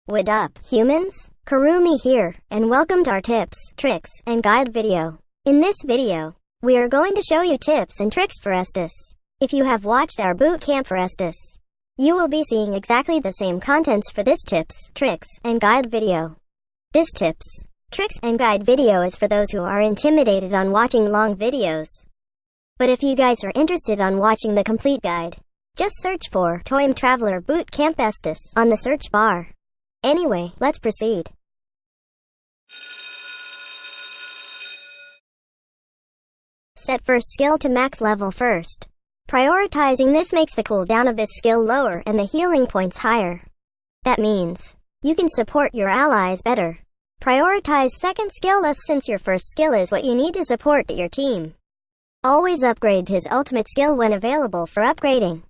What up, humans? Kurumi here, and welcome to our tips, tricks, and guide video. In this video, we are going to show you tips and tricks for Estes. If you have watched our boot camp for Estes, you will be seeing exactly the same contents for this tips, tricks, and guide video. This tips, tricks, and guide video is for those who are intimidated on watching long videos. But if you guys are interested on watching the complete guide, just search for Toym Traveller Boot Camp Estes on the search bar. Anyway, let's proceed. Set first skill to max level first. Prioritizing this makes the cooldown of this skill lower and the healing points higher. That means you can support your allies better. Prioritize second skill less since your first skill is what you need to support your team. Always upgrade his ultimate skill when available for upgrading.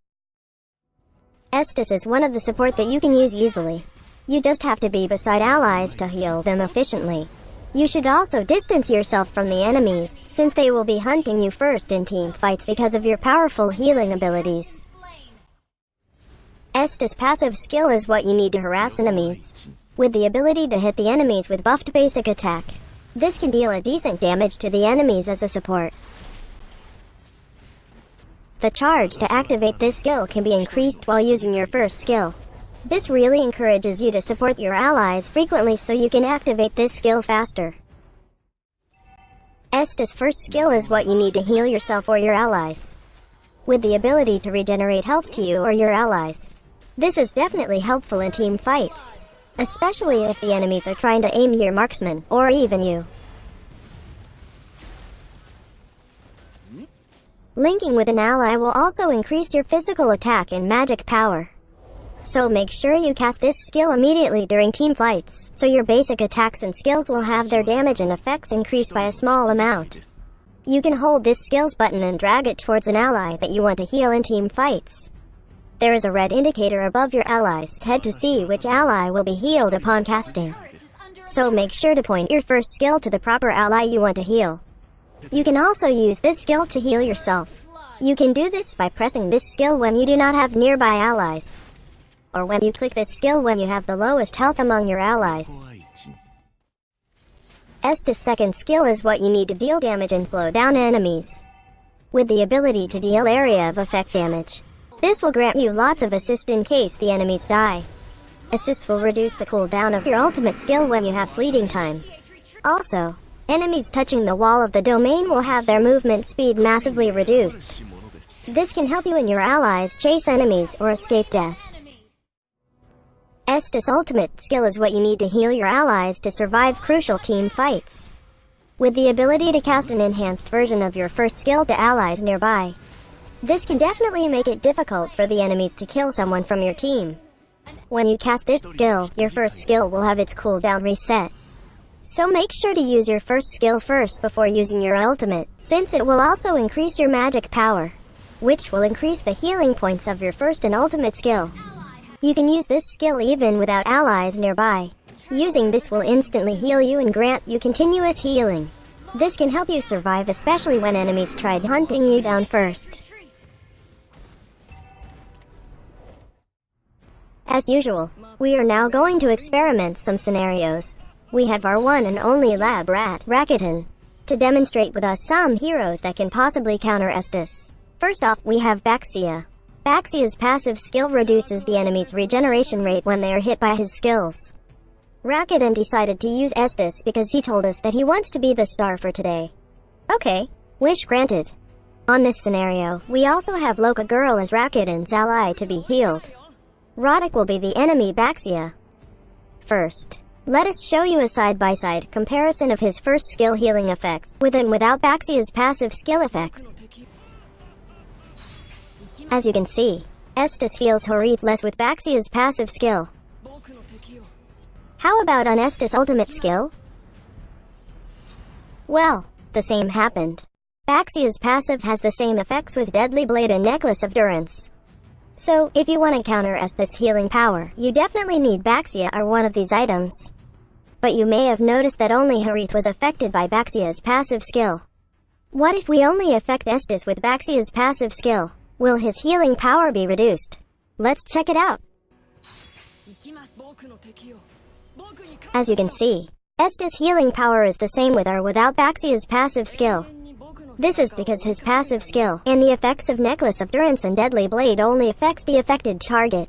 Estes is one of the support that you can use easily. You just have to be beside allies to heal them efficiently. You should also distance yourself from the enemies, since they will be hunting you first in team fights because of your powerful healing abilities. Estes' passive skill is what you need to harass enemies, with the ability to hit the enemies with buffed basic attack. This can deal a decent damage to the enemies as a support. The charge to activate this skill can be increased while using your first skill. This really encourages you to support your allies frequently so you can activate this skill faster. Estes' first skill is what you need to heal yourself or your allies, with the ability to regenerate health to you or your allies. This is definitely helpful in team fights, especially if the enemies are trying to aim your marksman, or even you. Linking with an ally will also increase your physical attack and magic power. So make sure you cast this skill immediately during team fights, so your basic attacks and skills will have their damage and effects increased by a small amount. You can hold this skills button and drag it towards an ally that you want to heal in team fights. There is a red indicator above your ally's head to see which ally will be healed upon casting. So make sure to point your first skill to the proper ally you want to heal. You can also use this skill to heal yourself. You can do this by pressing this skill when you do not have nearby allies, or when you click this skill when you have the lowest health among your allies. Estes' second skill is what you need to deal damage and slow down enemies, with the ability to deal area of effect damage. This will grant you lots of assist in case the enemies die. Assist will reduce the cooldown of your ultimate skill when you have fleeting time. Also, enemies touching the wall of the domain will have their movement speed massively reduced. This can help you and your allies chase enemies or escape death. Estes' ultimate skill is what you need to heal your allies to survive crucial team fights, with the ability to cast an enhanced version of your first skill to allies nearby. This can definitely make it difficult for the enemies to kill someone from your team. When you cast this skill, your first skill will have its cooldown reset. So make sure to use your first skill first before using your ultimate, since it will also increase your magic power, which will increase the healing points of your first and ultimate skill. You can use this skill even without allies nearby. Using this will instantly heal you and grant you continuous healing. This can help you survive, especially when enemies try hunting you down first. As usual, we are now going to experiment some scenarios. We have our one and only lab rat, Rakuten, to demonstrate with us some heroes that can possibly counter Estes. First off, we have Baxia. Baxia's passive skill reduces the enemy's regeneration rate when they are hit by his skills. Rakuten decided to use Estes because he told us that he wants to be the star for today. Okay, wish granted. On this scenario, we also have Loca Girl as Rakuten's ally to be healed. Roddick will be the enemy Baxia. First, let us show you a side-by-side comparison of his first skill healing effects with and without Baxia's passive skill effects. As you can see, Estes heals Horith less with Baxia's passive skill. How about on Estes' ultimate skill? Well, the same happened. Baxia's passive has the same effects with Deadly Blade and Necklace of Durance. So, if you want to counter Estes' healing power, you definitely need Baxia or one of these items. But you may have noticed that only Harith was affected by Baxia's passive skill. What if we only affect Estes with Baxia's passive skill? Will his healing power be reduced? Let's check it out. As you can see, Estes' healing power is the same with or without Baxia's passive skill. This is because his passive skill and the effects of Necklace of Durance and Deadly Blade only affects the affected target.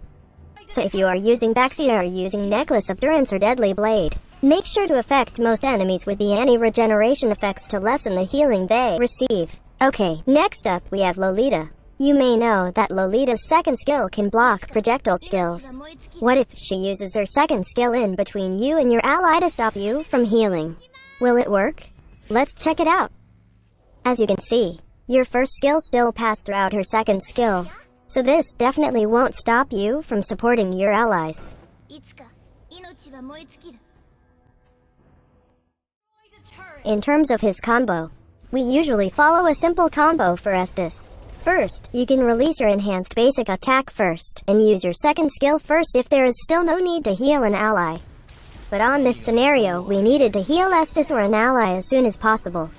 So if you are using Baxia or using Necklace of Durance or Deadly Blade, make sure to affect most enemies with the anti-regeneration effects to lessen the healing they receive. Okay, next up we have Lolita. You may know that Lolita's second skill can block projectile skills. What if she uses her second skill in between you and your ally to stop you from healing? Will it work? Let's check it out. As you can see, your first skill still passed throughout her second skill, so this definitely won't stop you from supporting your allies. In terms of his combo, we usually follow a simple combo for Estes. First, you can release your enhanced basic attack first, and use your second skill first if there is still no need to heal an ally. But on this scenario, we needed to heal Estes or an ally as soon as possible.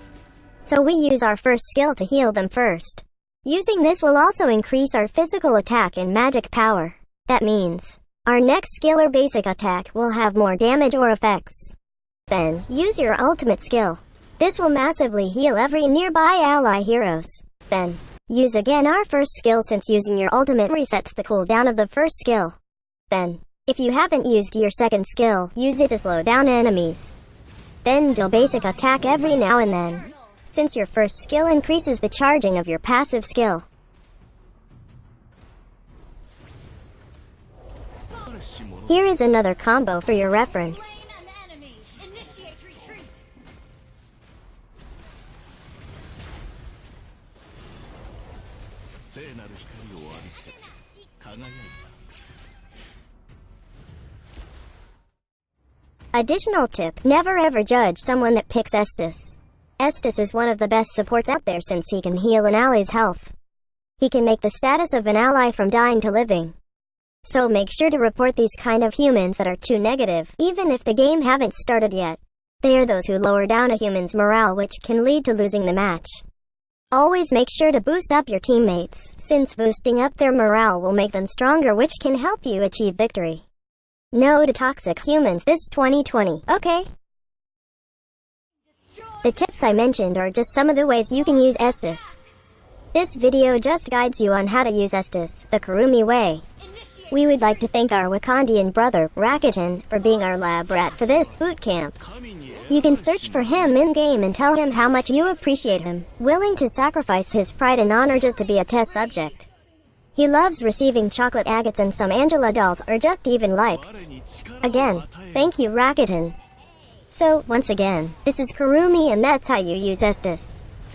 So we use our first skill to heal them first. Using this will also increase our physical attack and magic power. That means, our next skill or basic attack will have more damage or effects. Then, use your ultimate skill. This will massively heal every nearby ally heroes. Then, use again our first skill since using your ultimate resets the cooldown of the first skill. Then, if you haven't used your second skill, use it to slow down enemies. Then do basic attack every now and then, since your first skill increases the charging of your passive skill. Here is another combo for your reference. Additional tip, never ever judge someone that picks Estes. Estes is one of the best supports out there since he can heal an ally's health. He can make the status of an ally from dying to living. So make sure to report these kind of humans that are too negative, even if the game haven't started yet. They are those who lower down a human's morale, which can lead to losing the match. Always make sure to boost up your teammates, since boosting up their morale will make them stronger, which can help you achieve victory. No to toxic humans this 2020, okay? The tips I mentioned are just some of the ways you can use Estes. This video just guides you on how to use Estes, the Kurumi way. We would like to thank our Wakandian brother, Rakuten, for being our lab rat for this boot camp. You can search for him in-game and tell him how much you appreciate him, willing to sacrifice his pride and honor just to be a test subject. He loves receiving chocolate agates and some Angela dolls or just even likes. Again, thank you Rakuten. So, once again, this is Kurumi and that's how you use Estes.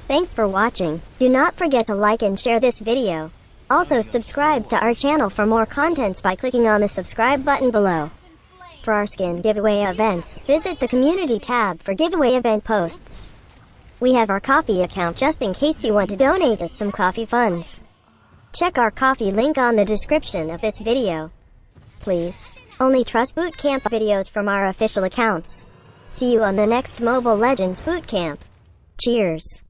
Thanks for watching. Do not forget to like and share this video. Also subscribe to our channel for more contents by clicking on the subscribe button below. For our skin giveaway events, visit the community tab for giveaway event posts. We have our Ko-fi account just in case you want to donate us some coffee funds. Check our Ko-fi link on the description of this video. Please, only trust bootcamp videos from our official accounts. See you on the next Mobile Legends Bootcamp. Cheers.